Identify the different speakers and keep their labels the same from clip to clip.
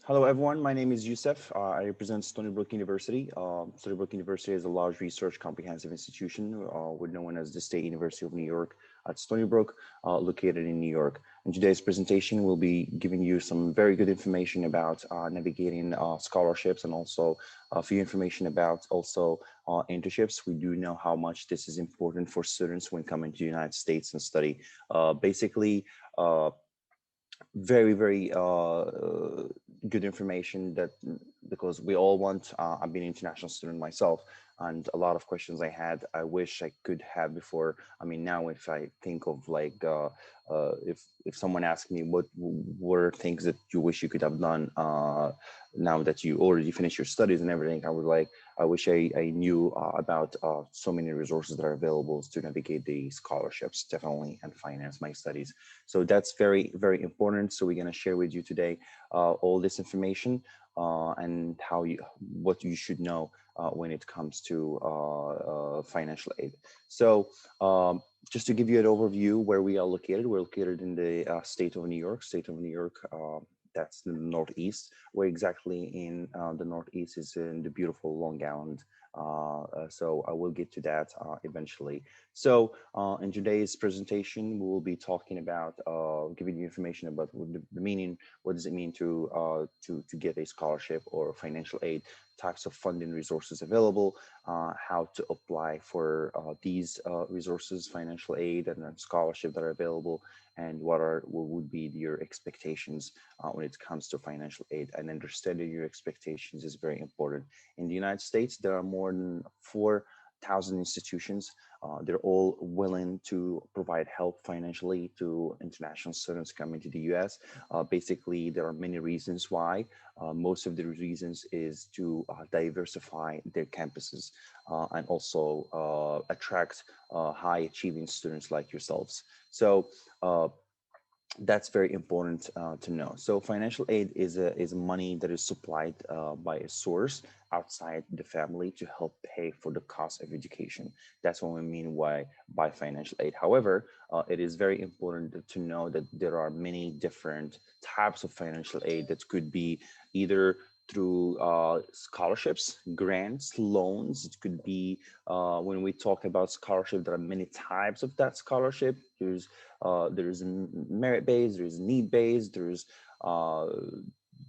Speaker 1: Hello, everyone. My name is Youssef. I represent Stony Brook University. Stony Brook University is a large research comprehensive institution. We're known as the State University of New York at Stony Brook, located in New York. In today's presentation, we'll be giving you some very good information about navigating scholarships and also a few information about also internships. We do know how much this is important for students when coming to the United States and study. Basically, very good information that because we all want I've been an international student myself, and a lot of questions I wish I could have before. I mean, now if I think of like if someone asked me what were things that you wish you could have done now that you already finished your studies and everything, I would like I wish I knew about so many resources that are available to navigate the scholarships definitely and finance my studies. So that's very important. So we're going to share with you today all this information and what you should know when it comes to financial aid. So just to give you an overview where we are located, we're located in the state of New York, that's the Northeast. Where exactly in the Northeast is in the beautiful Long Island. So I will get to that eventually. So in today's presentation, we will be talking about giving you information about the meaning, what does it mean to get a scholarship or financial aid, types of funding resources available, how to apply for these resources, financial aid and then scholarship that are available, and what would be your expectations when it comes to financial aid. And understanding your expectations is very important. In the United States, there are more than 4,000 institutions. They're all willing to provide help financially to international students coming to the US. Basically, there are many reasons why. Most of the reasons is to diversify their campuses and also attract high achieving students like yourselves. So that's very important to know. So financial aid is money that is supplied by a source outside the family to help pay for the cost of education. That's what we mean by financial aid. However, it is very important to know that there are many different types of financial aid that could be either through scholarships, grants, loans. It could be when we talk about scholarship, there are many types of that scholarship. There's merit-based, there's need-based, uh,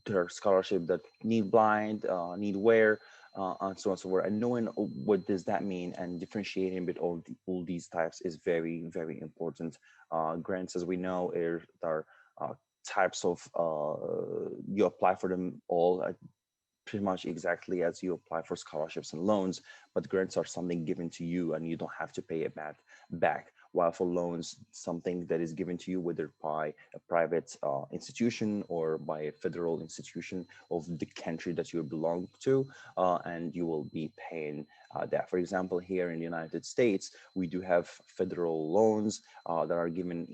Speaker 1: there are scholarship that need blind, need wear, and so on and so forth. And knowing what does that mean and differentiating between all these types is very important. Grants, as we know, are types of you apply for them all pretty much exactly as you apply for scholarships and loans, but grants are something given to you and you don't have to pay it back. While for loans, something that is given to you, whether by a private institution or by a federal institution of the country that you belong to, and you will be paying that. For example, here in the United States, we do have federal loans that are given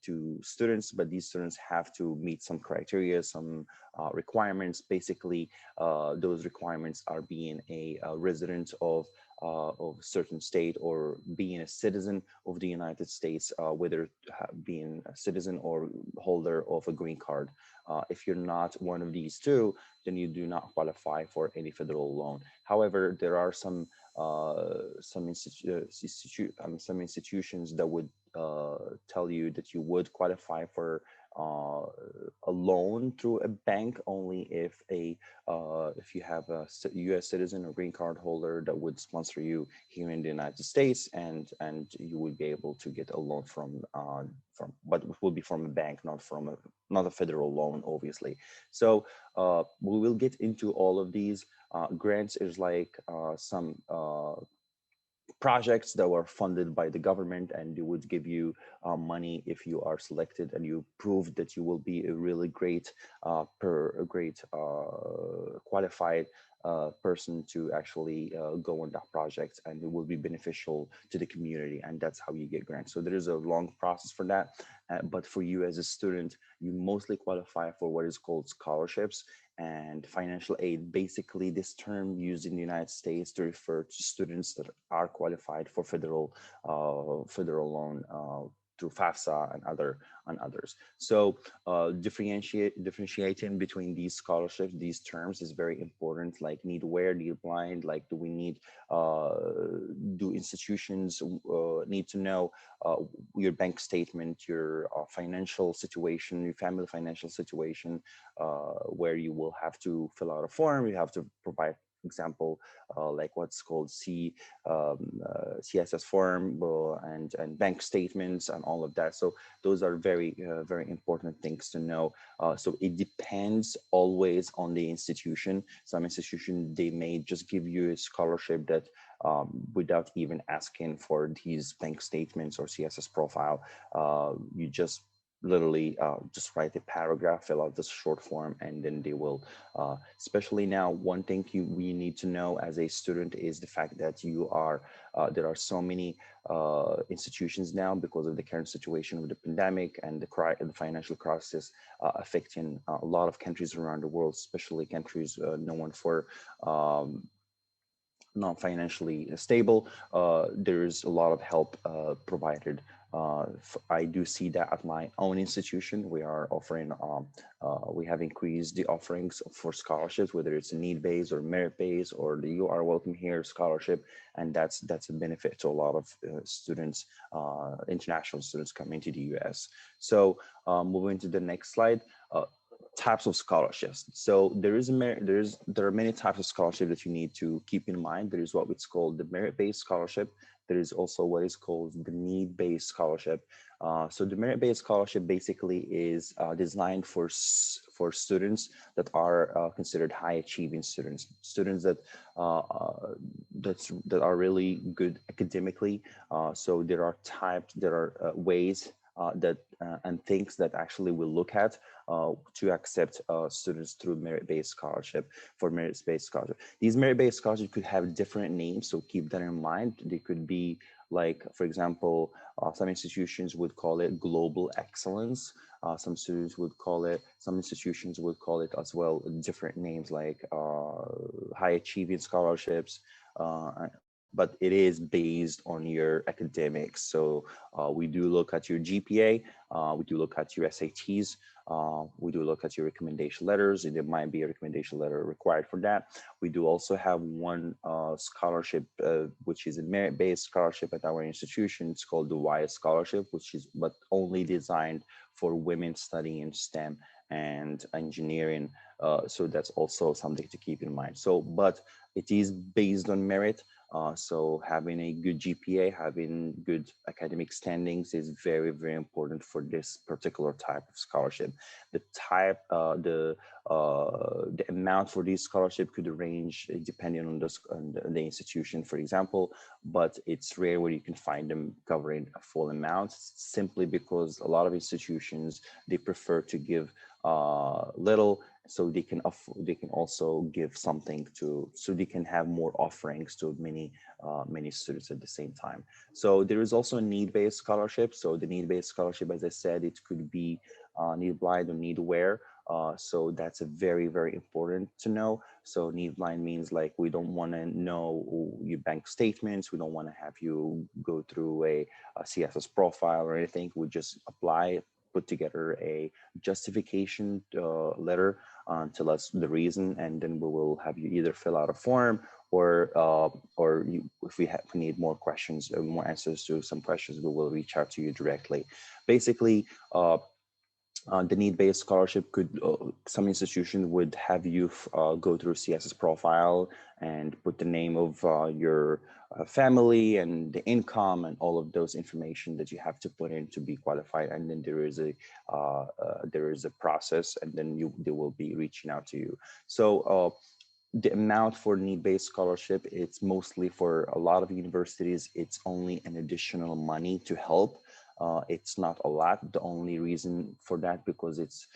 Speaker 1: to students, but these students have to meet some criteria, some requirements. Basically, those requirements are being a resident of a certain state or being a citizen of the United States, whether being a citizen or holder of a green card. If you're not one of these two, then you do not qualify for any federal loan. However, there are some institutions that would tell you that you would qualify for a loan through a bank only if you have a U.S. citizen or green card holder that would sponsor you here in the United States, and you would be able to get a loan but it will be from a bank, not a federal loan, obviously. So we will get into all of these. Grants is like some projects that were funded by the government, and they would give you money if you are selected and you prove that you will be a really great qualified person to actually go on that project, and it will be beneficial to the community, and that's how you get grants. So there is a long process for that, but for you as a student, you mostly qualify for what is called scholarships and financial aid. Basically, this term used in the United States to refer to students that are qualified for federal loan through FAFSA and others. So differentiating between these scholarships, these terms is very important. Like need where, need blind, like do we need, do institutions need to know your bank statement, your financial situation, your family financial situation, where you will have to fill out a form, you have to provide example, like what's called CSS form and bank statements and all of that. So those are very important things to know. So it depends always on the institution. Some institution, they may just give you a scholarship that without even asking for these bank statements or CSS profile, you just literally just write a paragraph, fill out this short form, and then they will, especially now, one thing we need to know as a student is the fact that you are, there are so many institutions now because of the current situation with the pandemic and the financial crisis affecting a lot of countries around the world, especially countries known for not financially stable. There's a lot of help provided. I do see that at my own institution. We are offering, we have increased the offerings for scholarships, whether it's need-based or merit-based or the You Are Welcome Here scholarship. And that's a benefit to a lot of students, international students coming to the US. So moving to the next slide. Types of scholarships. So there are many types of scholarship that you need to keep in mind. There is what it's called the merit-based scholarship. There is also what is called the need-based scholarship. So the merit-based scholarship basically is designed for students that are considered high-achieving students, students that that are really good academically. So there are ways and things that actually will look at to accept students through merit-based scholarship, for merit-based scholarship. These merit-based scholarships could have different names, so keep that in mind. They could be like, for example, some institutions would call it global excellence. Some institutions would call it as well different names like high achieving scholarships, but it is based on your academics. So we do look at your GPA, we do look at your SATs, we do look at your recommendation letters, and there might be a recommendation letter required for that. We do also have one scholarship, which is a merit-based scholarship at our institution. It's called the YS Scholarship, which is but only designed for women studying STEM and engineering. So that's also something to keep in mind. So, but it is based on merit. So having a good GPA, having good academic standings is very important for this particular type of scholarship. The amount for this scholarship could range depending on the institution, for example, but it's rare where you can find them covering a full amount, simply because a lot of institutions, they prefer to give little, so they can also give something so they can have more offerings to many students at the same time. So there is also a need-based scholarship. So the need-based scholarship, as I said, it could be need blind or need aware. So that's a very important to know. So need blind means like we don't want to know your bank statements. We don't want to have you go through a CSS profile or anything. We just apply, put together a justification letter, tell us the reason, and then we will have you either fill out a form or if we need more questions or more answers to some questions, we will reach out to you directly. Basically, the need-based scholarship could, some institution would have you go through CSS profile and put the name of your family and the income and all of those information that you have to put in to be qualified. And then there is a process, and then they will be reaching out to you. So the amount for need-based scholarship, it's mostly for a lot of universities, it's only an additional money to help. It's not a lot. The only reason for that, because it's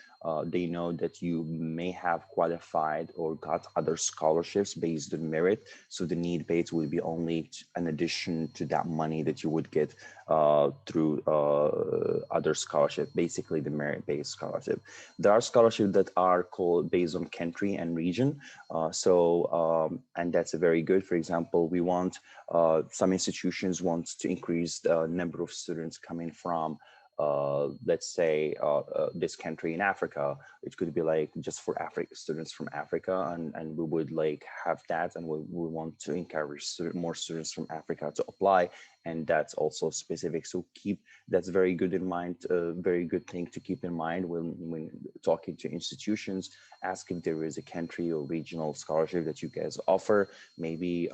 Speaker 1: they know that you may have qualified or got other scholarships based on merit. So the need based will be only an addition to that money that you would get through other scholarship, basically the merit based scholarship. There are scholarships that are called based on country and region. And that's a very good. For example, we want some institutions want to increase the number of students coming from let's say this country in Africa. It could be like just for Africa students from Africa, and we would like have that, and we want to encourage more students from Africa to apply, and that's also specific. So keep that's very good in mind. Very good thing to keep in mind when talking to institutions. Ask if there is a country or regional scholarship that you guys offer. Maybe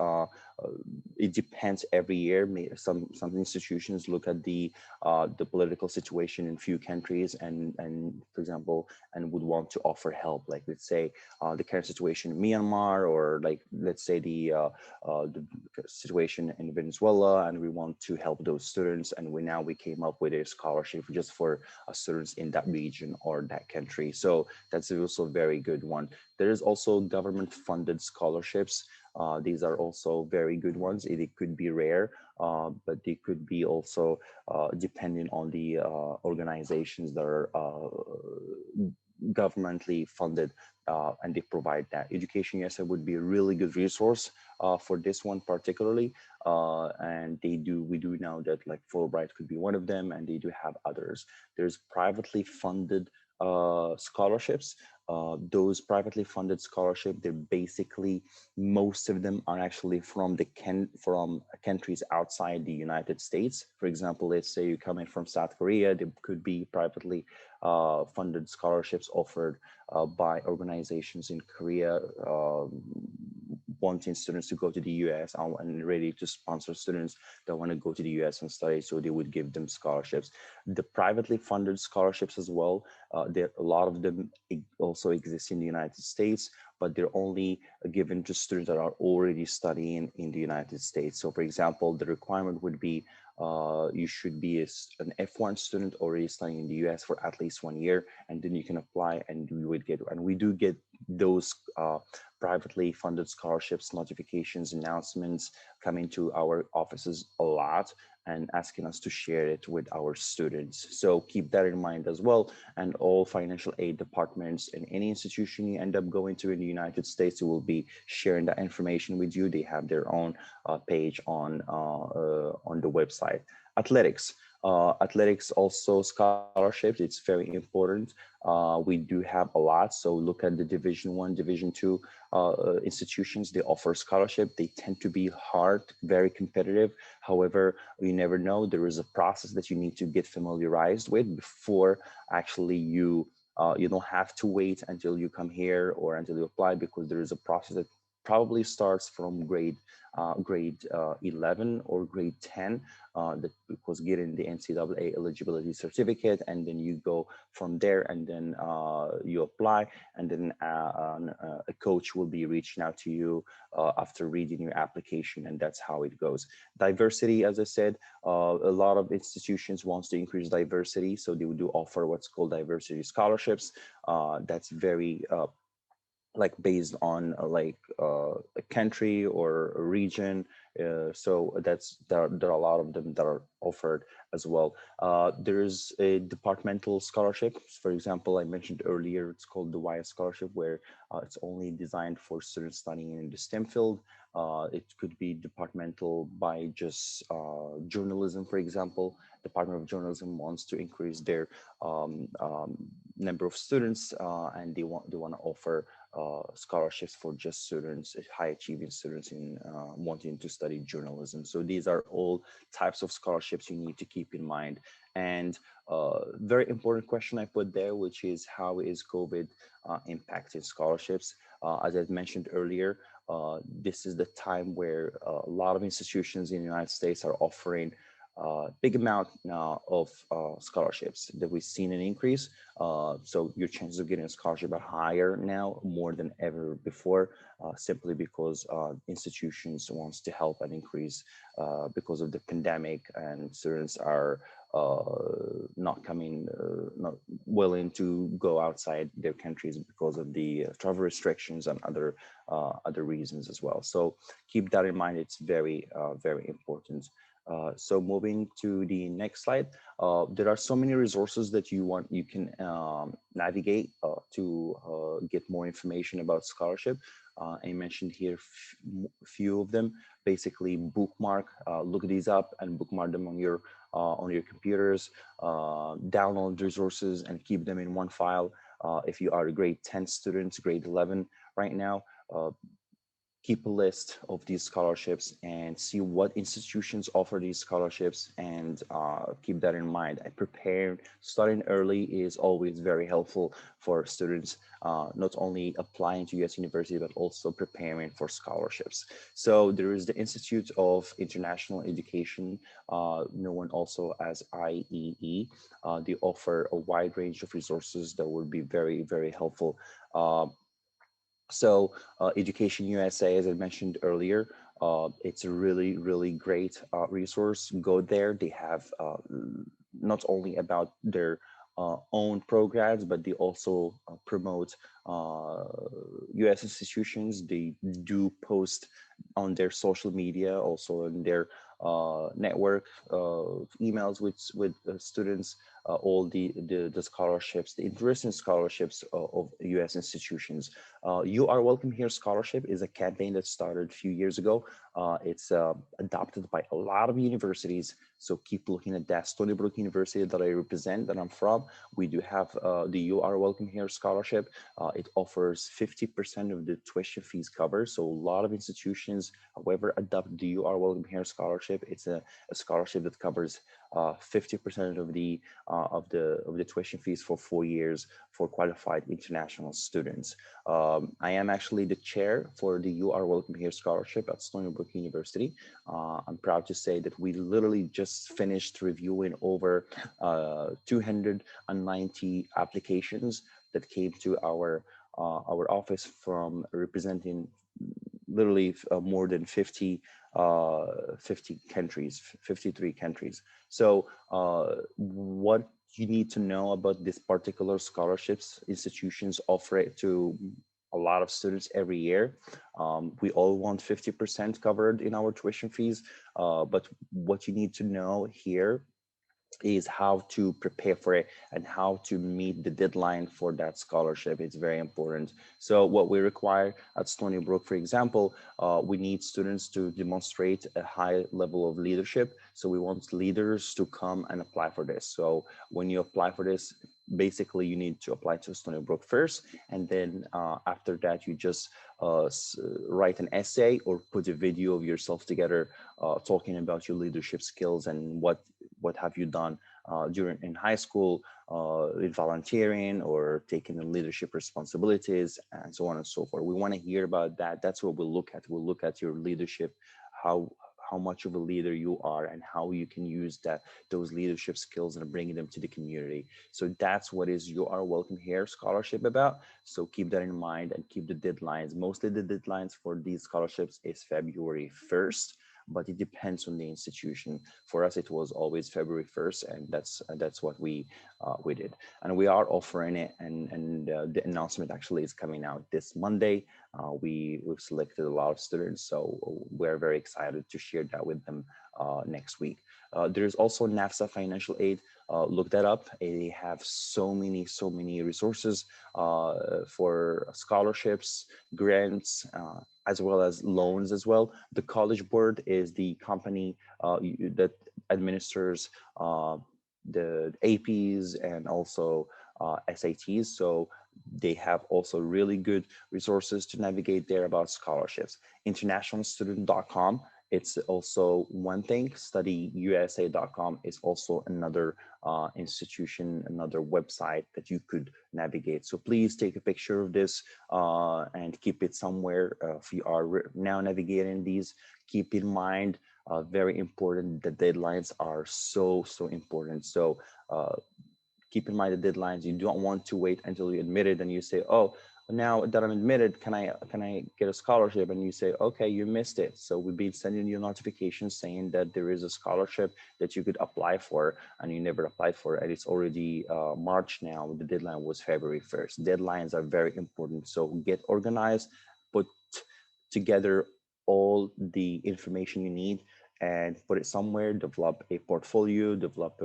Speaker 1: it depends every year. Some institutions look at the political situation in few countries, and for example, and would want to offer help. Like let's say the current situation in Myanmar, or like let's say the situation in Venezuela, and we want to help those students. And we came up with a scholarship just for students in that region or that country. So that's also a very good one. There is also government funded scholarships. These are also very good ones. It could be rare, but they could be also depending on the organizations that are governmentally funded, and they provide that. Education USA would be a really good resource for this one particularly, and we do know that like Fulbright could be one of them, and they do have others. There's privately funded scholarships. Those privately funded scholarship, they're basically, most of them are actually from from countries outside the United States. For example, let's say you're coming from South Korea, there could be privately funded scholarships offered by organizations in Korea, wanting students to go to the US and ready to sponsor students that want to go to the US and study, so they would give them scholarships. The privately funded scholarships as well, there a lot of them also exist in the United States, but they're only given to students that are already studying in the United States. So for example, the requirement would be you should be an F1 student already studying in the US for at least 1 year, and then you can apply and you would get, and we do get those privately funded scholarships notifications, announcements coming to our offices a lot and asking us to share it with our students. So keep that in mind as well. And all financial aid departments in any institution you end up going to in the United States, who will be sharing that information with you. They have their own page on the website. Athletics. Athletics also scholarships. It's very important. We do have a lot. So look at the Division 1, Division 2 institutions. They offer scholarship. They tend to be hard, very competitive. However, you never know. There is a process that you need to get familiarized with before actually you don't have to wait until you come here or until you apply, because there is a process that probably starts from grade 11 or grade 10, that because getting the NCAA eligibility certificate, and then you go from there, and then you apply, and then a coach will be reaching out to you after reading your application, and that's how it goes. Diversity, as I said, a lot of institutions wants to increase diversity, so they do offer what's called diversity scholarships. That's very like based on a country or a region. So there are a lot of them that are offered as well. There's a departmental scholarship. For example, I mentioned earlier, it's called the YS scholarship, where it's only designed for students studying in the STEM field. It could be departmental by just journalism, for example. Department of Journalism wants to increase their number of students, and they want to offer scholarships for just students, high achieving students in wanting to study journalism. So these are all types of scholarships you need to keep in mind. And very important question I put there, which is how is COVID impacting scholarships? As I mentioned earlier, this is the time where a lot of institutions in the United States are offering big amount of scholarships that we've seen an increase. So your chances of getting a scholarship are higher now, more than ever before, simply because institutions wants to help and increase because of the pandemic, and students are not willing to go outside their countries because of the travel restrictions and other reasons as well. So keep that in mind. It's very important. So moving to the next slide, there are so many resources that you can navigate to get more information about scholarship. I mentioned here few of them. Basically, bookmark, look these up and bookmark them on your computers. Download resources and keep them in one file. If you are a grade 10 student, grade 11 right now, keep a list of these scholarships and see what institutions offer these scholarships, and keep that in mind. And prepare, starting early is always very helpful for students, not only applying to US University, but also preparing for scholarships. So there is the Institute of International Education, known also as IEE. They offer a wide range of resources that would be very helpful. So Education USA, as I mentioned earlier, it's a really great resource. Go there. They have not only about their own programs, but they also promote US institutions. They do post on their social media, also in their network emails with students, all the scholarships, the interesting scholarships of US institutions. You Are Welcome Here Scholarship is a campaign that started a few years ago. It's adopted by a lot of universities. So keep looking at that. Stony Brook University that I represent, that I'm from, we do have the You Are Welcome Here Scholarship. It offers 50% of the tuition fees covered. So a lot of institutions, however, adopt the You Are Welcome Here Scholarship. It's a scholarship that covers 50% of the tuition fees for 4 years for qualified international students. I am actually the chair for the You Are Welcome Here Scholarship at Stony Brook University. I'm proud to say that we literally just finished reviewing over 290 applications that came to our office from representing literally more than 50 countries, 53 countries. So what you need to know about this particular scholarships, institutions offer it to a lot of students every year. We all want 50% covered in our tuition fees, but what you need to know here is how to prepare for it and how to meet the deadline for that scholarship. It's very important. So what we require at Stony Brook, for example, we need students to demonstrate a high level of leadership. So we want leaders to come and apply for this. So when you apply for this, basically you need to apply to Stony Brook first, and then after that you just write an essay or put a video of yourself together talking about your leadership skills and what have you done during in high school, in volunteering or taking the leadership responsibilities, and so on and so forth. We want to hear about that. That's what we'll look at. We'll look at your leadership, how much of a leader you are, and how you can use those leadership skills and bring them to the community. So that's what is You Are Welcome Here Scholarship about. So keep that in mind and keep the deadlines. Mostly the deadlines for these scholarships is February 1st, but it depends on the institution. For us, it was always February 1st, and that's what we did. And we are offering it, and the announcement actually is coming out this Monday. We've selected a lot of students, so we're very excited to share that with them next week. There's also NAFSA financial aid. Look that up. They have so many resources for scholarships, grants, as well as loans as well. The College Board is the company that administers the APs and also SATs. So they have also really good resources to navigate there about scholarships. Internationalstudent.com, it's also one thing. StudyUSA.com is also another institution, another website that you could navigate. So please take a picture of this and keep it somewhere. If you are now navigating these, keep in mind very important. The deadlines are so important. So uh, keep in mind the deadlines. You don't want to wait until you admit it and you say, oh, now that I'm admitted, can I get a scholarship? And you say, okay, you missed it. So we've been sending you notifications saying that there is a scholarship that you could apply for and you never applied for it. And it's already March now. The deadline was February 1st. Deadlines are very important. So get organized, put together all the information you need and put it somewhere, develop a portfolio, develop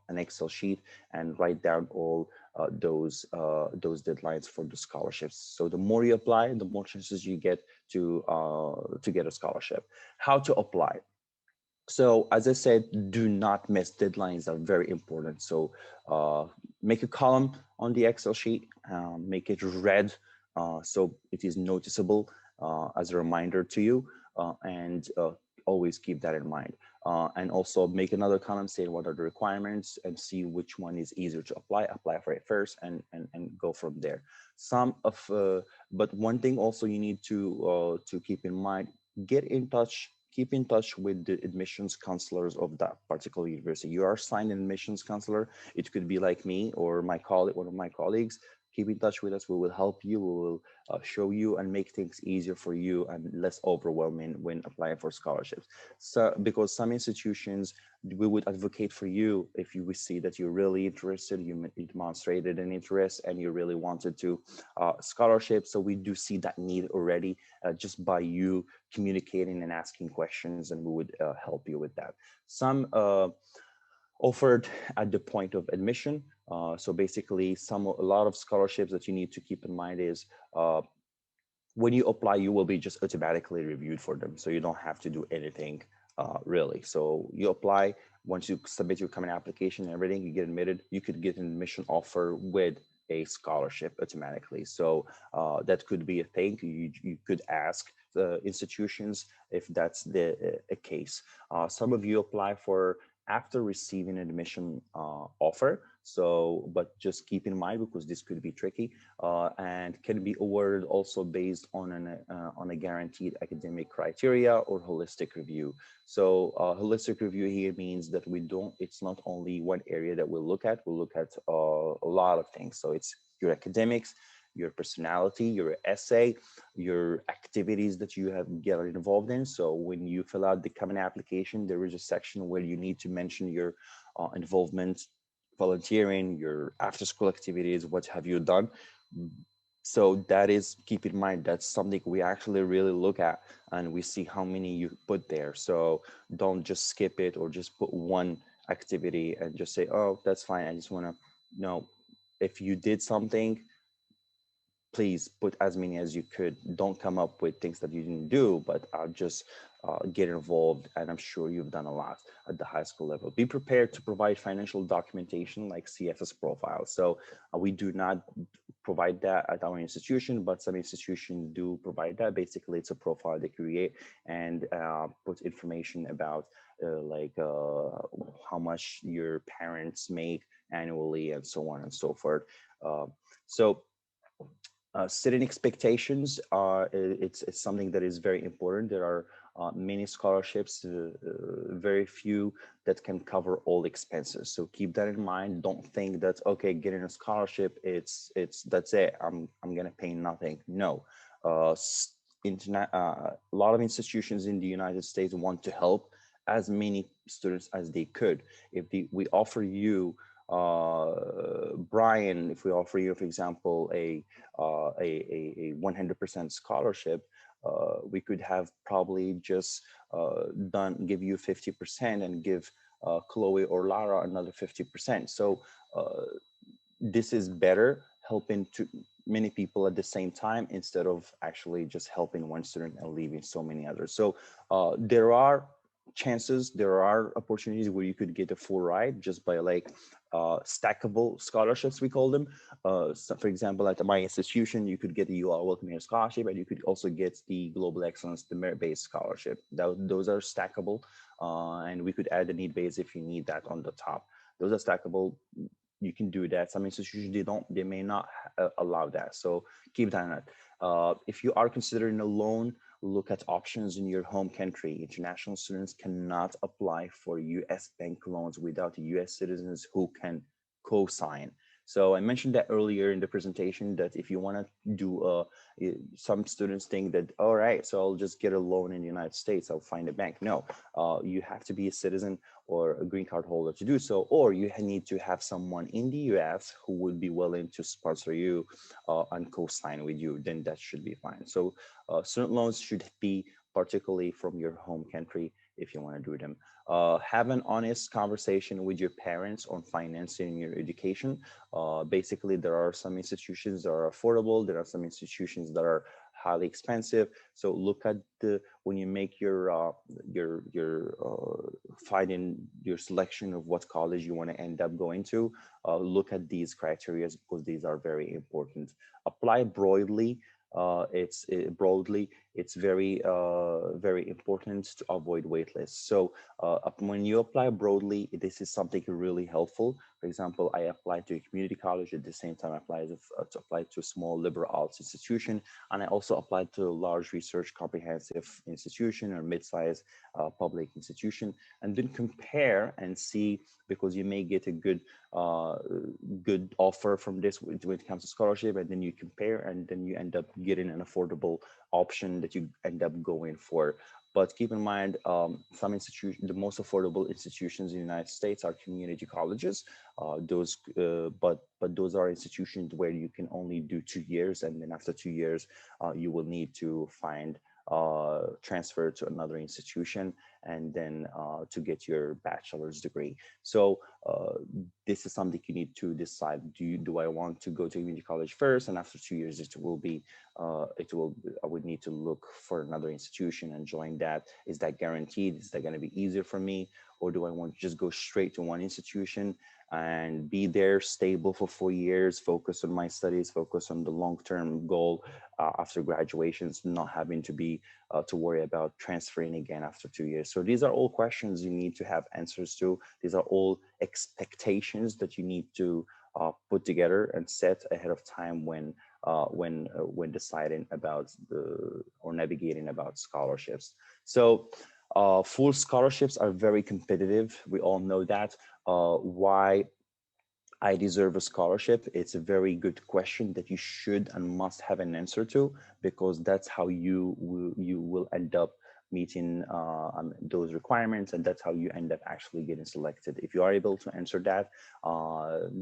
Speaker 1: an Excel sheet, and write down all those deadlines for the scholarships. So the more you apply, the more chances you get to get a scholarship. How to apply? So as I said, do not miss deadlines are very important. So uh, make a column on the Excel sheet, make it red so it is noticeable as a reminder to you, and always keep that in mind. And also make another column saying what are the requirements and see which one is easier to apply. Apply for it first and go from there. Some of, but one thing also you need to keep in mind, get in touch keep in touch with the admissions counselors of that particular university. You are assigned an admissions counselor. It could be like me or my colleague, one of my colleagues. Keep in touch with us. We will help you. We will show you and make things easier for you and less overwhelming when applying for scholarships. So, because some institutions, we would advocate for you if you see that you're really interested, you demonstrated an interest, and you really wanted to scholarship. So we do see that need already just by you communicating and asking questions, and we would help you with that. Some offered at the point of admission. So basically, a lot of scholarships that you need to keep in mind is when you apply, you will be just automatically reviewed for them. So you don't have to do anything really. So you apply, once you submit your common application and everything, you get admitted, you could get an admission offer with a scholarship automatically. So that could be a thing. You could ask the institutions if that's the a case. Some of you apply for after receiving an admission offer. So, but just keep in mind, because this could be tricky and can be awarded also based on a guaranteed academic criteria or holistic review. So holistic review here means that it's not only one area that we'll look at a lot of things. So it's your academics, your personality, your essay, your activities that you have get involved in. So when you fill out the common application, there is a section where you need to mention your involvement, volunteering, your after school activities, what have you done. So that is, keep in mind, that's something we actually really look at, and we see how many you put there. So don't just skip it or just put one activity and just say, oh, that's fine, I just want to know. If you did something, please put as many as you could. Don't come up with things that you didn't do, but just get involved. And I'm sure you've done a lot at the high school level. Be prepared to provide financial documentation like CFS profile. So we do not provide that at our institution, but some institutions do provide that. Basically, it's a profile they create and put information about how much your parents make annually and so on and so forth. So setting expectations it's something that is very important. There are many scholarships, very few that can cover all expenses. So keep that in mind. Don't think that, okay, getting a scholarship, it's that's it, I'm gonna pay nothing. No. A lot of institutions in the United States want to help as many students as they could. If we offer you Brian, if we offer you, for example, a 100% scholarship, we could have probably just give you 50% and give Chloe or Lara another 50%. So this is better, helping to many people at the same time instead of actually just helping one student and leaving so many others. So there are chances, there are opportunities where you could get a full ride just by stackable scholarships, we call them. So for example, at my institution, you could get the UR Welcome Here Scholarship, and you could also get the Global Excellence, the merit-based scholarship. Those are stackable, and we could add the need-based if you need that on the top. Those are stackable. You can do that. Some institutions, they may not allow that. So keep that in mind. If you are considering a loan look at options in your home country. International students cannot apply for US bank loans without US citizens who can co-sign. So I mentioned that earlier in the presentation that if you want to do some students think that, all right, so I'll just get a loan in the United States, I'll find a bank. No, you have to be a citizen or a green card holder to do so, or you need to have someone in the US who would be willing to sponsor you and co-sign with you, then that should be fine. So student loans should be particularly from your home country if you want to do them. Have an honest conversation with your parents on financing your education. Basically, there are some institutions that are affordable. There are some institutions that are highly expensive. So look at the when you make your finding your selection of what college you want to end up going to. Look at these criteria because these are very important. Apply broadly. Broadly, it's very important to avoid wait lists. So when you apply broadly, this is something really helpful. For example, I applied to a community college at the same time I applied to apply to a small liberal arts institution, and I also applied to a large research comprehensive institution or mid-sized public institution, and then compare and see, because you may get a good offer from this when it comes to scholarship, and then you compare and then you end up getting an affordable option that you end up going for. But keep in mind, some institutions, the most affordable institutions in the United States are community colleges. But those are institutions where you can only do 2 years, and then after 2 years, you will need to find transfer to another institution, and then to get your bachelor's degree. So this is something you need to decide. Do I want to go to community college first, and after 2 years I would need to look for another institution and join that. Is that guaranteed? Is that going to be easier for me? Or do I want to just go straight to one institution and be there stable for 4 years, focus on my studies, focus on the long-term goal after graduations, not having to be to worry about transferring again after 2 years. So these are all questions you need to have answers to. These are all expectations that you need to put together and set ahead of time when deciding about or navigating about scholarships. So full scholarships are very competitive. We all know that. Why I deserve a scholarship? It's a very good question that you should and must have an answer to, because that's how you will end up meeting those requirements, and that's how you end up actually getting selected. If you are able to answer that,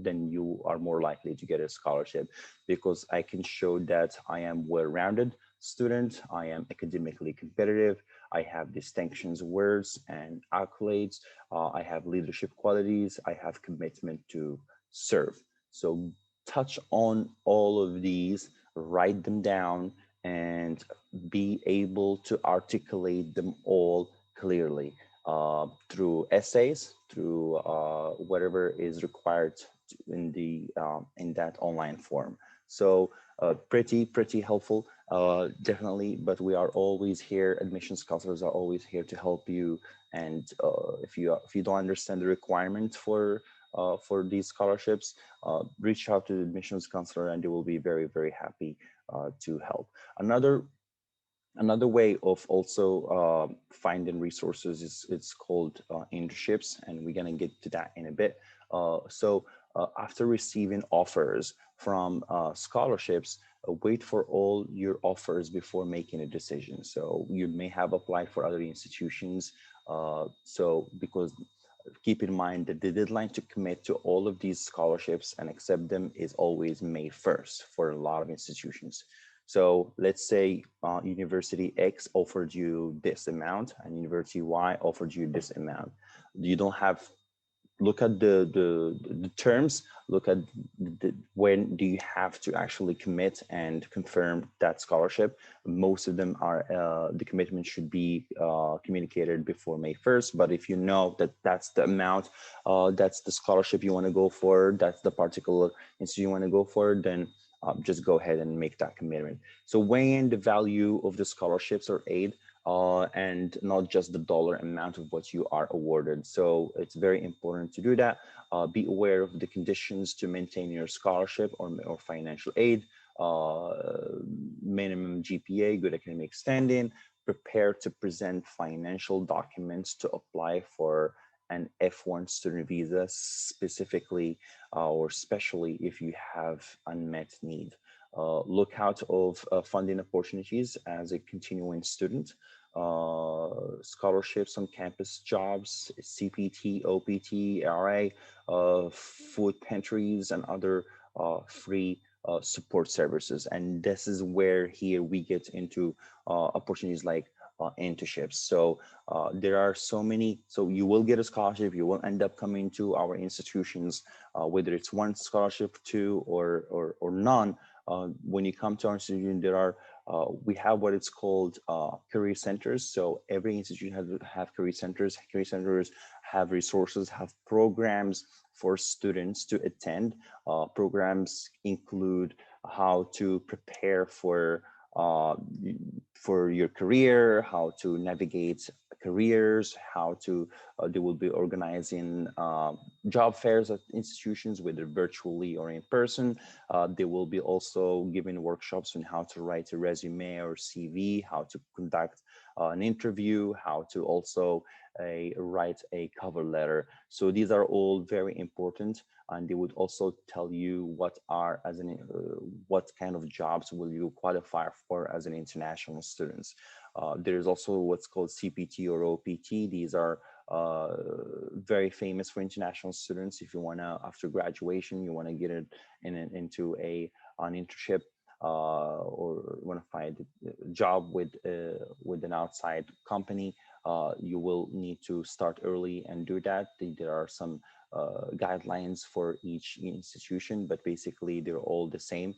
Speaker 1: then you are more likely to get a scholarship, because I can show that I am well-rounded student, I am academically competitive, I have distinctions, awards, and accolades, I have leadership qualities, I have commitment to serve. So touch on all of these, write them down, and be able to articulate them all clearly through essays, through whatever is required in that online form. So pretty helpful, definitely. But we are always here. Admissions counselors are always here to help you. And if you don't understand the requirement for these scholarships, reach out to the admissions counselor, and they will be very happy to help. Another way of also finding resources is it's called internships, and we're gonna get to that in a bit. So after receiving offers from scholarships, wait for all your offers before making a decision. So you may have applied for other institutions, because keep in mind that the deadline to commit to all of these scholarships and accept them is always May 1st for a lot of institutions. So let's say University X offered you this amount and University Y offered you this amount. You don't have, look at the terms, look at when do you have to actually commit and confirm that scholarship. Most of them are, the commitment should be communicated before May 1st. But if you know that that's the amount, that's the scholarship you want to go for, that's the particular institute you want to go for, then just go ahead and make that commitment. So weigh in the value of the scholarships or aid, and not just the dollar amount of what you are awarded. So it's very important to do that. Be aware of the conditions to maintain your scholarship or financial aid. uh, minimum GPA, good academic standing, prepare to present financial documents to apply for an F1 student visa, specifically or especially if you have unmet need. Look out of funding opportunities as a continuing student, scholarships on campus jobs, CPT, OPT, RA, food pantries, and other free support services. And this is where here we get into opportunities like internships. So there are so many, so you will get a scholarship, you will end up coming to our institutions, whether it's one scholarship, two, or none. When you come to our institution, there are we have what it's called career centers. So every institution have career centers. Career centers have resources, have programs for students to attend. Programs include how to prepare uh, for your career, how to navigate careers, how to, they will be organizing job fairs at institutions, whether virtually or in person. They will be also giving workshops on how to write a resume or CV, how to conduct an interview, how to also write a cover letter. So these are all very important, and they would also tell you what kind of jobs will you qualify for as an international student. There is also what's called CPT or OPT. These are very famous for international students. If you want to, after graduation, you want to get it into an internship, or want to find a job with an outside company, you will need to start early and do that. There are some guidelines for each institution, but basically they're all the same,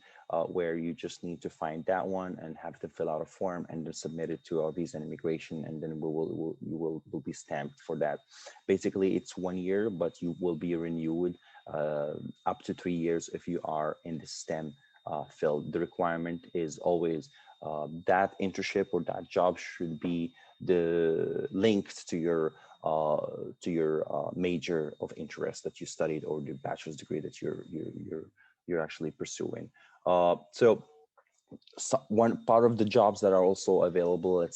Speaker 1: where you just need to find that one and have to fill out a form and then submit it to our visa and immigration, and then you will be stamped for that. Basically, it's 1 year, but you will be renewed up to 3 years if you are in the STEM field. The requirement is always that internship or that job should be linked to your major of interest that you studied, or the bachelor's degree that you're actually pursuing. So one part of the jobs that are also available at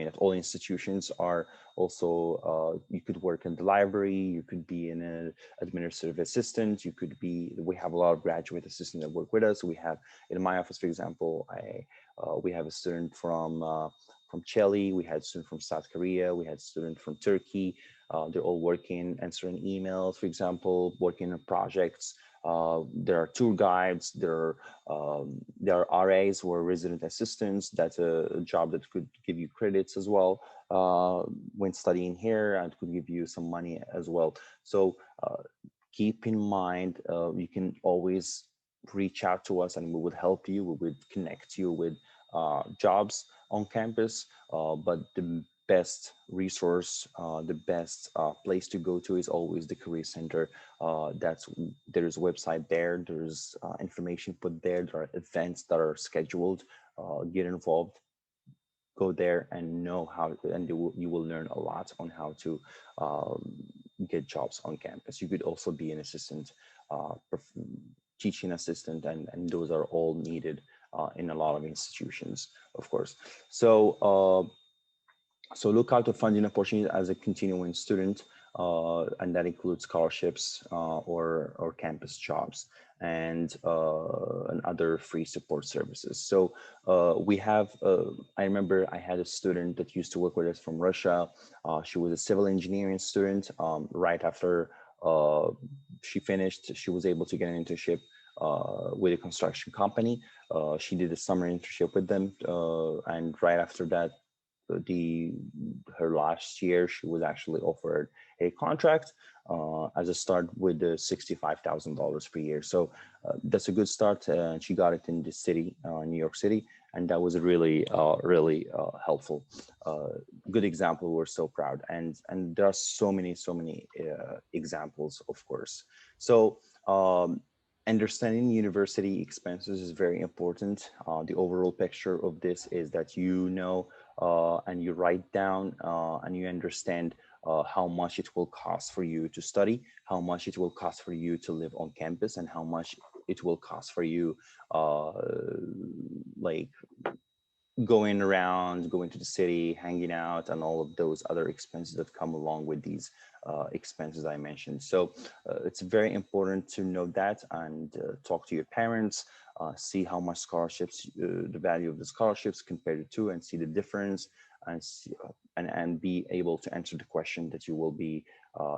Speaker 1: at all institutions are also, you could work in the library, you could be an administrative assistant, we have a lot of graduate assistants that work with us. We have, in my office, for example, we have a student from Chile, we had a student from South Korea, we had a student from Turkey. They're all working, answering emails, for example, working on projects. There are tour guides, there are RAs who are resident assistants. That's a job that could give you credits as well when studying here, and could give you some money as well. So keep in mind, you can always reach out to us and we would help you. We would connect you with jobs on campus, but the best resource, the best place to go to is always the career center. There's a website there, there's information put there, there are events that are scheduled. Get involved, go there and know how, and you will learn a lot on how to get jobs on campus. You could also be an assistant, teaching assistant, and those are all needed in a lot of institutions, of course. So look out for funding opportunities as a continuing student, and that includes scholarships or campus jobs and other free support services. So we have, I remember I had a student that used to work with us from Russia. She was a civil engineering student. Right after she finished, she was able to get an internship with a construction company. She did a summer internship with them, and right after that, her last year, she was actually offered a contract as a start with the $65,000 per year. So that's a good start. She got it in the city, New York City, and that was really, really helpful. Good example. We're so proud, and there are so many examples, of course. So understanding university expenses is very important. The overall picture of this is that and you write down and you understand how much it will cost for you to study, how much it will cost for you to live on campus, and how much it will cost for you, uh, like going around, going to the city, hanging out, and all of those other expenses that come along with these expenses I mentioned. So it's very important to know that and talk to your parents, see how much scholarships, the value of the scholarships compared to, and see the difference, and see, and be able to answer the question that you will be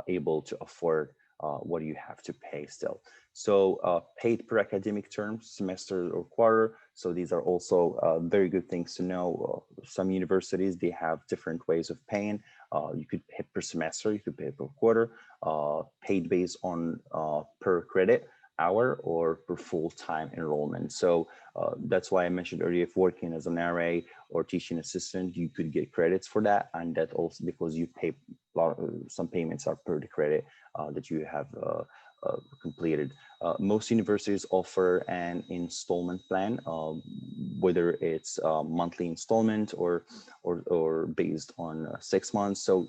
Speaker 1: able to afford what you have to pay still. So paid per academic term, semester or quarter. So these are also very good things to know. Some universities, they have different ways of paying. You could pay per semester, you could pay per quarter, paid based on per credit hour or per full-time enrollment. So that's why I mentioned earlier, if working as an RA or teaching assistant, you could get credits for that. And that also because you pay, some payments are per the credit that you have completed. Most universities offer an installment plan, whether it's monthly installment or based on 6 months. So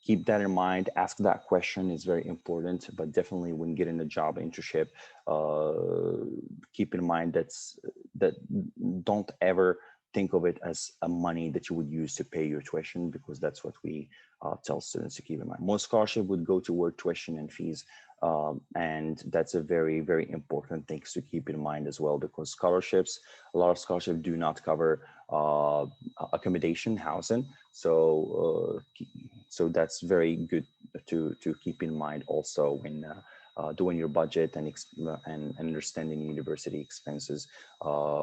Speaker 1: keep that in mind. Ask that question is very important. But definitely, when getting a job internship, keep in mind that don't ever think of it as a money that you would use to pay your tuition, because that's what we tell students to keep in mind. Most scholarship would go toward tuition and fees. And that's a very, very important thing to keep in mind as well, because scholarships, a lot of scholarships do not cover accommodation, housing. So that's very good to keep in mind also when doing your budget and understanding university expenses.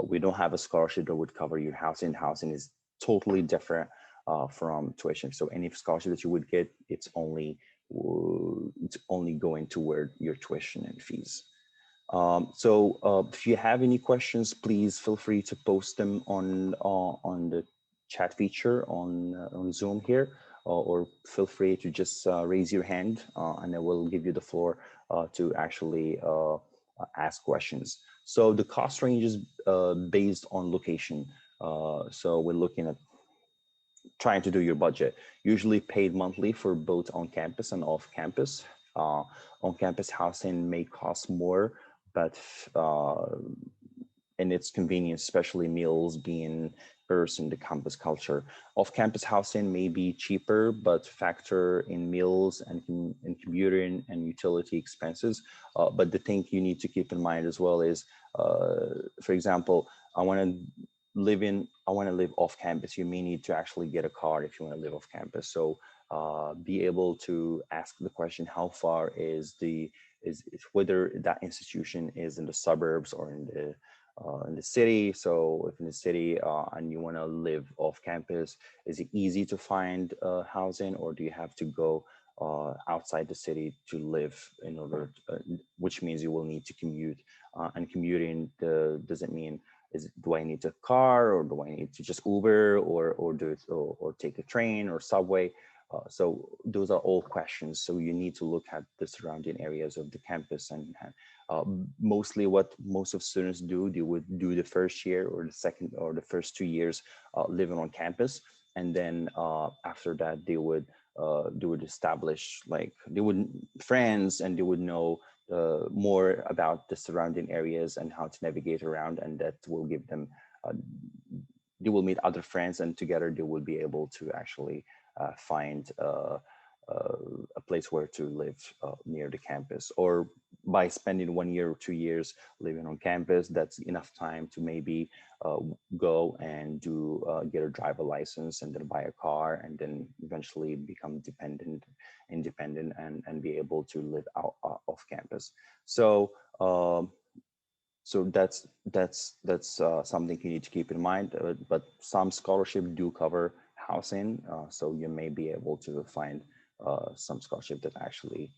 Speaker 1: We don't have a scholarship that would cover your housing. Housing is totally different from tuition. So any scholarship that you would get, it's only going toward your tuition and fees. So if you have any questions, please feel free to post them on the chat feature on Zoom here, or feel free to just raise your hand, and I will give you the floor to actually ask questions. So the cost range is based on location. So we're looking at trying to do your budget. Usually paid monthly for both on campus and off campus. On campus housing may cost more, but in its convenience, especially meals being immersed in the campus culture. Off-campus housing may be cheaper, but factor in meals and commuting and utility expenses. But the thing you need to keep in mind as well is, for example, I want to live off campus. You may need to actually get a car if you want to live off campus. So be able to ask the question, how far is whether that institution is in the suburbs or in the city. So if in the city and you want to live off campus, is it easy to find housing, or do you have to go outside the city to live in order, which means you will need to commute, and commuting doesn't mean, do I need a car, or do I need to just Uber, or take a train or subway? So those are all questions. So you need to look at the surrounding areas of the campus, and mostly what most of students do, they would do the first year or the second or the first 2 years living on campus, and then after that they would establish, like, they would friends, and they would know more about the surrounding areas and how to navigate around, and that will give them they will meet other friends, and together they will be able to actually find a place where to live near the campus. Or by spending 1 year or 2 years living on campus, that's enough time to maybe go and get a driver license, and then buy a car, and then eventually become independent, and be able to live out off campus. So that's something you need to keep in mind. But some scholarship do cover housing, so you may be able to find some scholarship that actually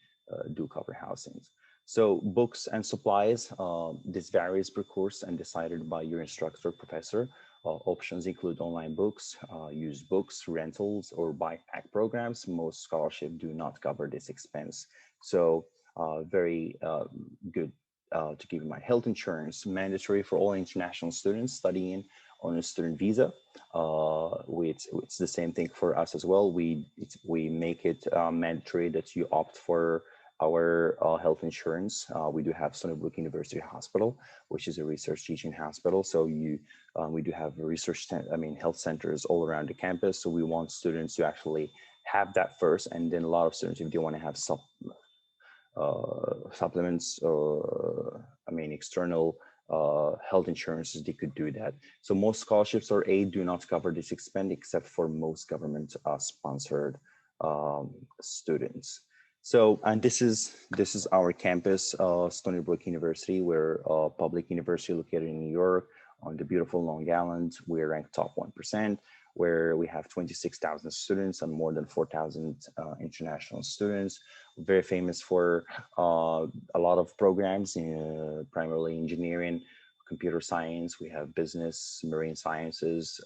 Speaker 1: do cover housings. So books and supplies, this varies per course and decided by your instructor, professor. Options include online books, used books, rentals, or backpack programs. Most scholarships do not cover this expense. So very good to keep in mind. Health insurance, mandatory for all international students studying on a student visa. It's the same thing for us as well. We make it mandatory that you opt for our health insurance. We do have Stony Brook University Hospital, which is a research teaching hospital. So we do have health centers all around the campus. So we want students to actually have that first, and then a lot of students, if they want to have supplements, external health insurances, they could do that. So most scholarships or aid do not cover this expense, except for most government sponsored students. So, and this is our campus, Stony Brook University. We're a public university located in New York on the beautiful Long Island. We're ranked top 1%, where we have 26,000 students and more than 4,000 international students. Very famous for a lot of programs, primarily engineering, computer science. We have business, marine sciences,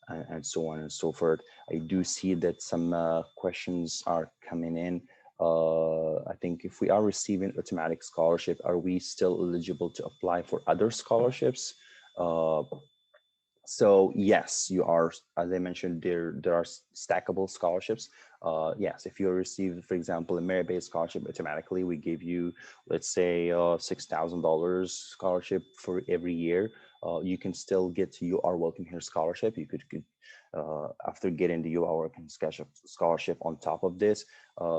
Speaker 1: and so on and so forth. I do see that some questions are coming in. I think if we are receiving automatic scholarship, are we still eligible to apply for other scholarships? So yes, you are. As I mentioned, there are stackable scholarships. Yes, if you receive, for example, a merit-based scholarship, automatically we give you, let's say, $6,000 scholarship for every year. You can still get You Are Welcome Here scholarship. You could after getting the You Are Welcome scholarship on top of this,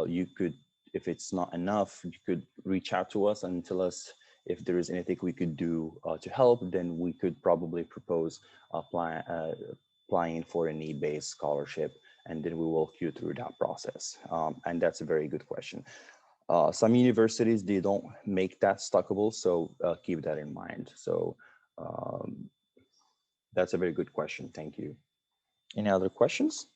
Speaker 1: you could, if it's not enough, you could reach out to us and tell us if there is anything we could do to help. Then we could probably propose applying for a need-based scholarship, and then we walk you through that process. And that's a very good question. Some universities, they don't make that stackable, so keep that in mind. So um, that's a very good question. Thank you. Any other questions?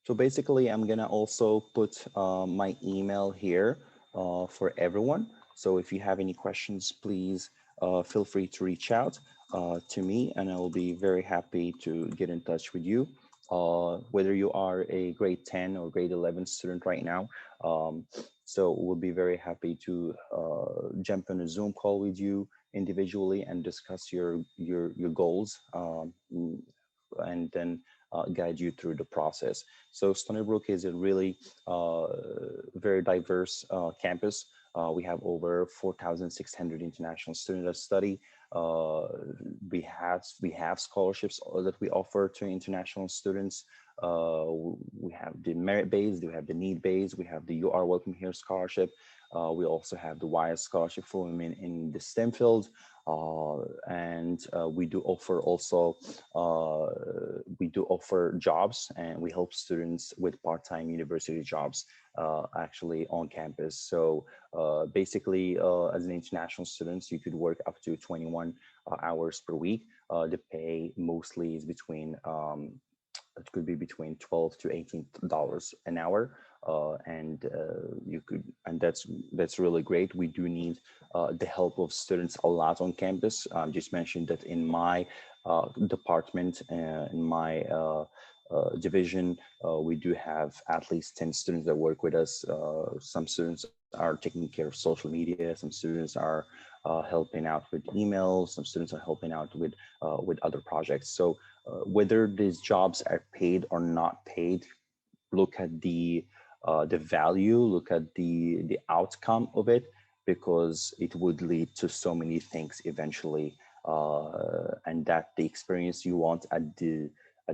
Speaker 1: So basically, I'm gonna also put my email here for everyone. So if you have any questions, please feel free to reach out to me, and I will be very happy to get in touch with you. Whether you are a grade 10 or grade 11 student right now. So we'll be very happy to jump on a Zoom call with you individually and discuss your goals, and then guide you through the process. So Stony Brook is a really very diverse campus. We have over 4,600 international students that study. Uh, we have scholarships that we offer to international students. We have the merit-based, we have the need-based, we have the You Are Welcome Here scholarship. We also have the YS scholarship for women in the STEM field. And we do offer also jobs, and we help students with part-time university jobs actually on campus. So basically, as an international student, you could work up to 21 hours per week. The pay mostly is between it could be between 12 to $18 an hour, and that's really great. We do need the help of students a lot on campus. Just mentioned that in my department, in my division, we do have at least 10 students that work with us. Some students are taking care of social media. Some students are helping out with emails. Some students are helping out with other projects. So whether these jobs are paid or not paid, look at the value, look at the outcome of it, because it would lead to so many things eventually, and that the experience you want at the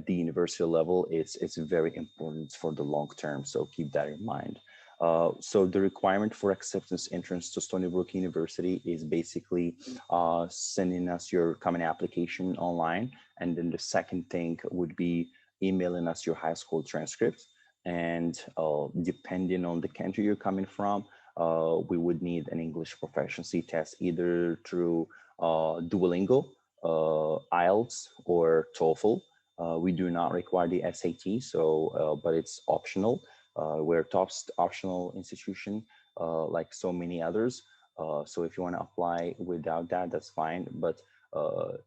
Speaker 1: university level, it's very important for the long term. So keep that in mind. So the requirement for acceptance entrance to Stony Brook University is basically sending us your common application online. And then the second thing would be emailing us your high school transcripts. And depending on the country you're coming from, we would need an English proficiency test, either through Duolingo, IELTS, or TOEFL. We do not require the SAT, but it's optional. We're a top optional institution, like so many others. So if you want to apply without that, that's fine. But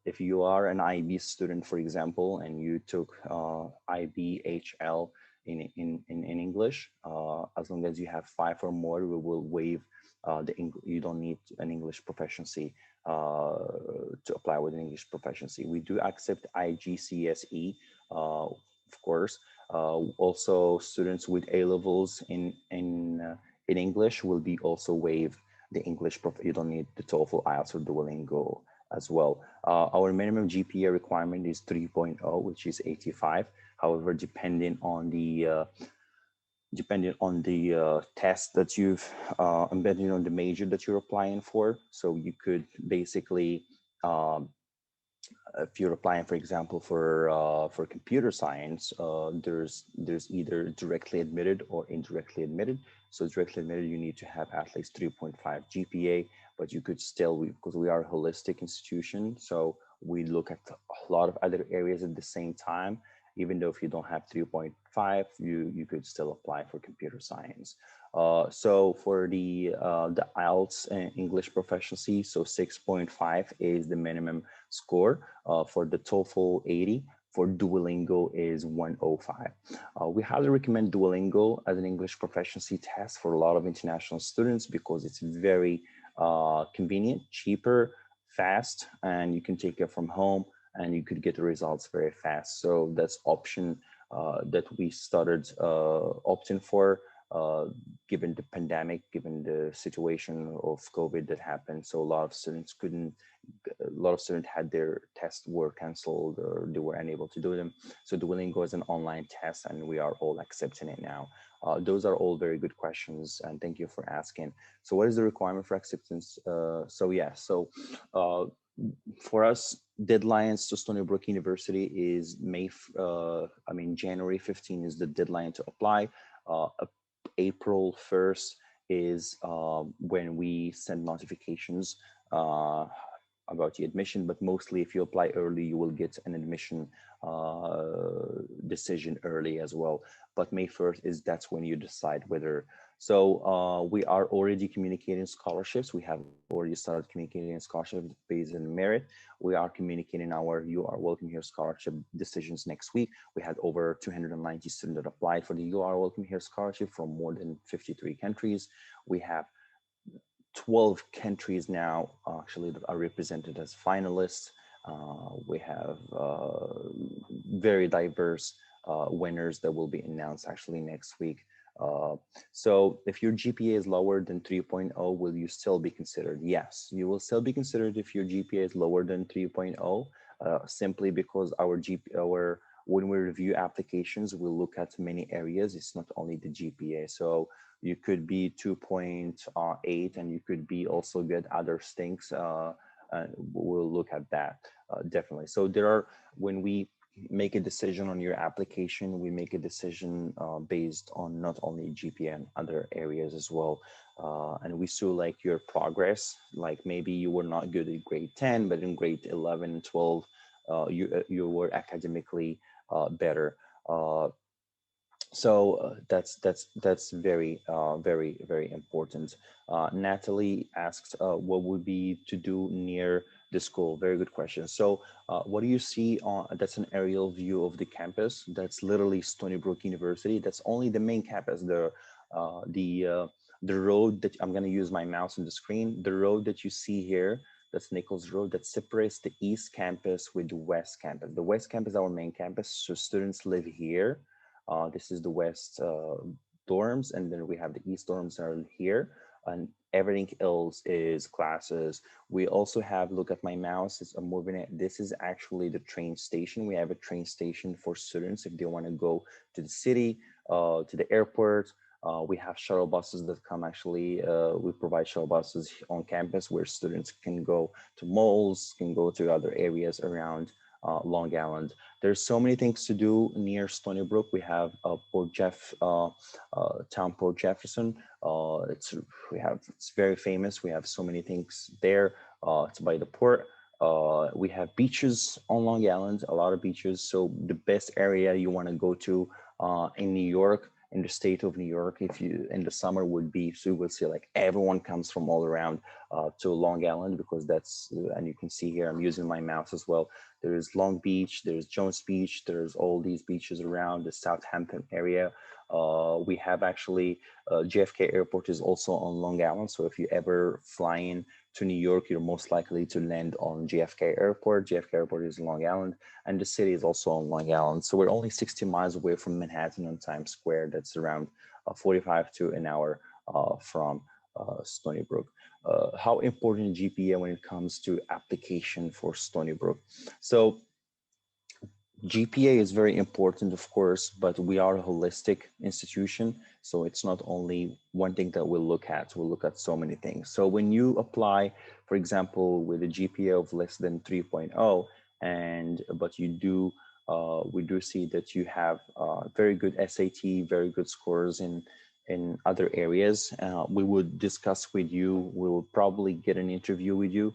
Speaker 1: if you are an IB student, for example, and you took IB, HL, in English. As long as you have five or more, we will waive you don't need an English proficiency to apply with an English proficiency. We do accept IGCSE, of course. Also, students with A levels in English will be also waived the English. You don't need the TOEFL, IELTS, or Duolingo as well. Our minimum GPA requirement is 3.0, which is 85. However, depending on the test that you've embedded on the major that you're applying for. So you could basically, um, if you're applying, for example, for computer science, there's either directly admitted or indirectly admitted. So directly admitted, you need to have at least 3.5 GPA, but you could still, because we are a holistic institution, so we look at a lot of other areas at the same time. Even though if you don't have 3.5, you could still apply for computer science. So for the IELTS English proficiency, so 6.5 is the minimum score. For the TOEFL 80, for Duolingo is 105. We highly recommend Duolingo as an English proficiency test for a lot of international students because it's very convenient, cheaper, fast, and you can take it from home and you could get the results very fast. So that's option that we started opting for, given the pandemic, given the situation of COVID that happened. So a lot of students had their tests were canceled or they were unable to do them. So Duolingo is an online test and we are all accepting it now. Those are all very good questions and thank you for asking. So what is the requirement for acceptance? For us, deadlines to Stony Brook University is January 15 is the deadline to apply. April 1st is when we send notifications about the admission, but mostly if you apply early, you will get an admission decision early as well. But May 1st that's when you decide whether. So we are already communicating scholarships. We have already started communicating scholarships based on merit. We are communicating our You Are Welcome Here scholarship decisions next week. We had over 290 students that applied for the You Are Welcome Here scholarship from more than 53 countries. We have 12 countries now actually that are represented as finalists. We have very diverse winners that will be announced actually next week. So if your GPA is lower than 3.0, will you still be considered? Yes, you will still be considered if your GPA is lower than 3.0, simply because when we review applications, we'll look at many areas. It's not only the GPA. So you could be 2.8 and you could be also get other things. We'll look at that definitely. So when we make a decision on your application, we make a decision based on not only GPA and other areas as well. And we saw like your progress, like maybe you were not good at grade 10, but in grade 11 and 12, you were academically better. So that's very very important. Natalie asks, what would be to do near the school? Very good question. So what do you see on? That's an aerial view of the campus. That's literally Stony Brook University. That's only the main campus. The road that I'm going to use my mouse on the screen. The road that you see here. That's Nichols Road, that separates the East Campus with the West Campus. The West Campus is our main campus, so students live here. This is the West dorms, and then we have the East dorms are here, and everything else is classes. We also have, look at my mouse, I'm moving it. This is actually the train station. We have a train station for students if they want to go to the city, to the airport. We have shuttle buses that come actually, we provide shuttle buses on campus where students can go to malls, can go to other areas around Long Island. There's so many things to do near Stony Brook. We have town Port Jefferson. It's very famous. We have so many things there. It's by the port. We have beaches on Long Island, a lot of beaches. So the best area you want to go to in New York, in the state of New York, if you in the summer would be, so you will see like everyone comes from all around to Long Island, because that's and you can see here I'm using my mouse as well. there's Long Beach, there's Jones Beach, there's all these beaches around the Southampton area. We have actually JFK Airport is also on Long Island. So if you ever fly in to New York, you're most likely to land on JFK Airport. JFK Airport is in Long Island, and the city is also on Long Island. So we're only 60 miles away from Manhattan on Times Square. That's around 45 to an hour from Stony Brook. How important GPA when it comes to application for Stony Brook? So GPA is very important, of course, but we are a holistic institution. So it's not only one thing that we'll look at, we'll look at so many things. So when you apply, for example, with a GPA of less than 3.0, but you do, we do see that you have very good SAT, very good scores in other areas. We would discuss with you, we will probably get an interview with you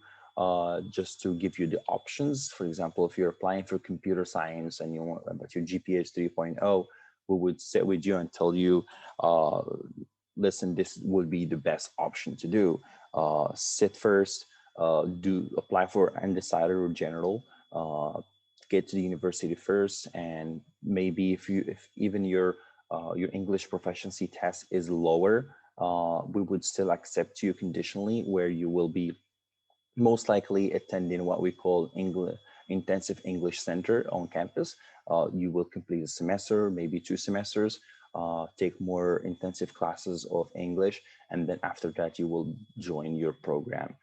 Speaker 1: just to give you the options. For example, if you're applying for computer science and you want, but your GPA is 3.0, we would sit with you and tell you, listen, this would be the best option to do. Sit first, apply for undecided or general, get to the university first, and maybe if even your English proficiency test is lower, we would still accept you conditionally, where you will be most likely attending what we call intensive English center on campus. You will complete a semester, maybe 2 semesters, take more intensive classes of English, and then after that you will join your program.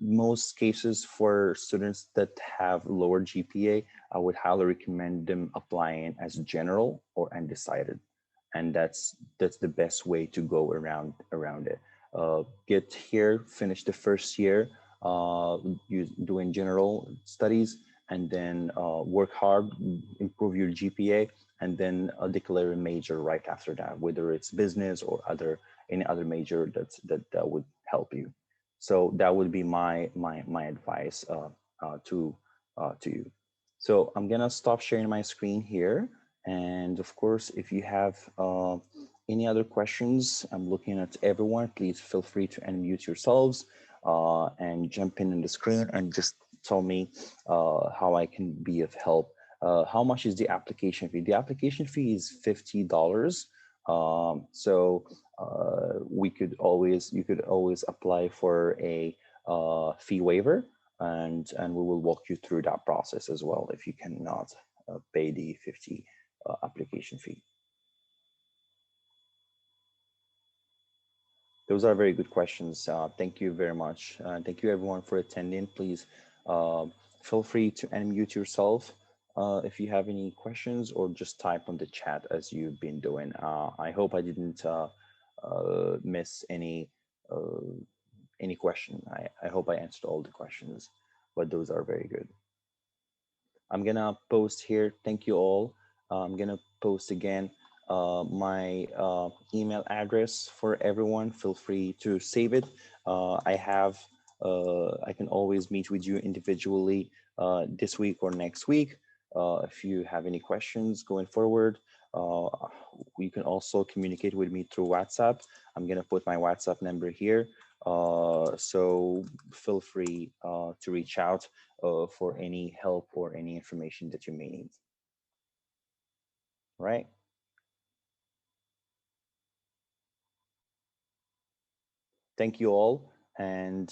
Speaker 1: Most cases for students that have lower GPA, I would highly recommend them applying as general or undecided, and that's the best way to go around it. Get here, finish the first year you doing general studies, and then work hard, improve your GPA, and then declare a major right after that, whether it's business or any other major that would help you. So that would be my advice to you. So I'm gonna stop sharing my screen here, and of course, if you have any other questions, I'm looking at everyone. Please feel free to unmute yourselves and jump in the screen and just tell me how I can be of help. How much is the application fee? The application fee is $50. You could always apply for a fee waiver, and we will walk you through that process as well if you cannot pay the 50 application fee. Those are very good questions. Thank you very much. Thank you everyone for attending. Please feel free to unmute yourself if you have any questions, or just type on the chat as you've been doing. I hope I didn't miss any question. I hope I answered all the questions, but those are very good. I'm gonna post here. Thank you all. I'm gonna post again my email address for everyone. Feel free to save it. I can always meet with you individually this week or next week. If you have any questions going forward, you can also communicate with me through WhatsApp. I'm gonna put my WhatsApp number here. So feel free to reach out for any help or any information that you may need. Right? Thank you all, and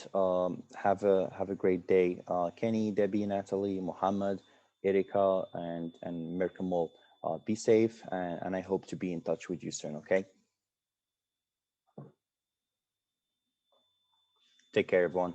Speaker 1: have a great day. Kenny, Debbie, Natalie, Mohammed, Erika, and Merkamol, be safe, and I hope to be in touch with you soon. Okay. Take care, everyone.